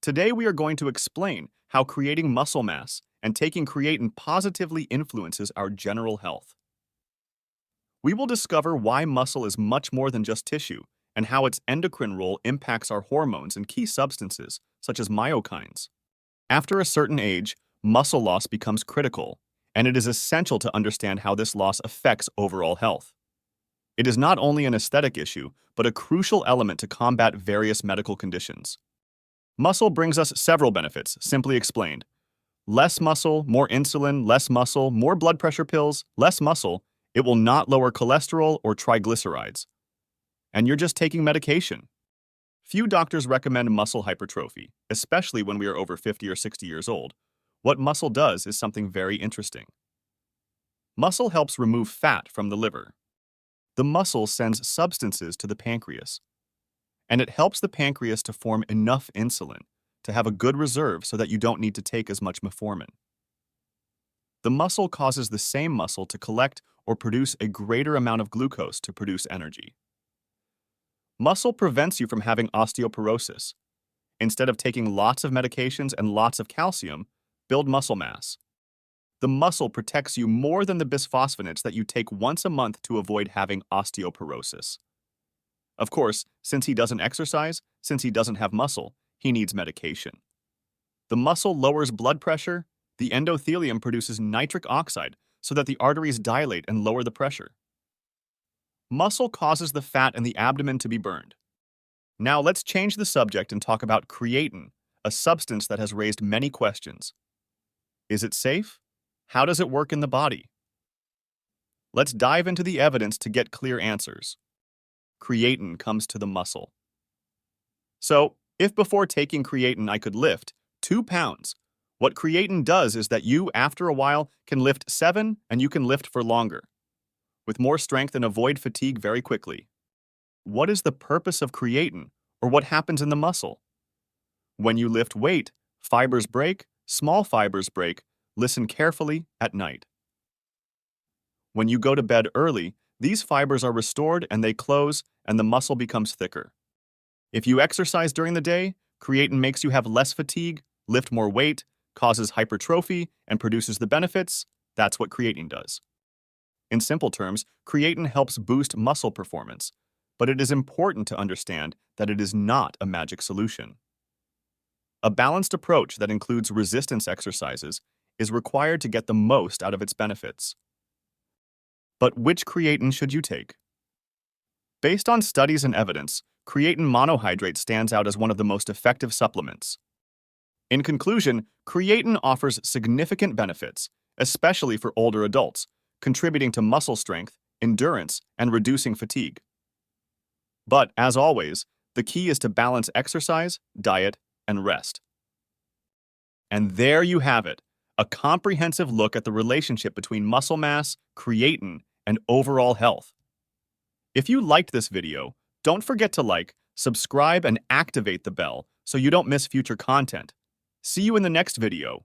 Today we are going to explain how creating muscle mass and taking creatine positively influences our general health. We will discover why muscle is much more than just tissue and how its endocrine role impacts our hormones and key substances, such as myokines. After a certain age, muscle loss becomes critical, and it is essential to understand how this loss affects overall health. It is not only an aesthetic issue, but a crucial element to combat various medical conditions. Muscle brings us several benefits, simply explained. Less muscle, more insulin, less muscle, more blood pressure pills, less muscle. It will not lower cholesterol or triglycerides. And you're just taking medication. Few doctors recommend muscle hypertrophy, especially when we are over 50 or 60 years old. What muscle does is something very interesting. Muscle helps remove fat from the liver. The muscle sends substances to the pancreas, and it helps the pancreas to form enough insulin to have a good reserve so that you don't need to take as much metformin. The muscle causes the same muscle to collect or produce a greater amount of glucose to produce energy. Muscle prevents you from having osteoporosis. Instead of taking lots of medications and lots of calcium, build muscle mass. The muscle protects you more than the bisphosphonates that you take once a month to avoid having osteoporosis. Of course, since he doesn't exercise, since he doesn't have muscle, he needs medication. The muscle lowers blood pressure. The endothelium produces nitric oxide so that the arteries dilate and lower the pressure. Muscle causes the fat in the abdomen to be burned. Now let's change the subject and talk about creatine, a substance that has raised many questions. Is it safe? How does it work in the body? Let's dive into the evidence to get clear answers. Creatine comes to the muscle. So, if before taking creatine I could lift 2 pounds, what creatine does is that you, after a while, can lift 7 and you can lift for longer, with more strength and avoid fatigue very quickly. What is the purpose of creatine, or what happens in the muscle? When you lift weight, fibers break, small fibers break. Listen carefully at night. When you go to bed early, these fibers are restored and they close and the muscle becomes thicker. If you exercise during the day, creatine makes you have less fatigue, lift more weight, causes hypertrophy, and produces the benefits. That's what creatine does. In simple terms, creatine helps boost muscle performance, but it is important to understand that it is not a magic solution. A balanced approach that includes resistance exercises is required to get the most out of its benefits. But which creatine should you take? Based on studies and evidence, creatine monohydrate stands out as one of the most effective supplements. In conclusion, creatine offers significant benefits, especially for older adults, contributing to muscle strength, endurance, and reducing fatigue. But, as always, the key is to balance exercise, diet, and rest. And there you have it, a comprehensive look at the relationship between muscle mass, creatine, and overall health. If you liked this video, don't forget to like, subscribe, and activate the bell so you don't miss future content. See you in the next video.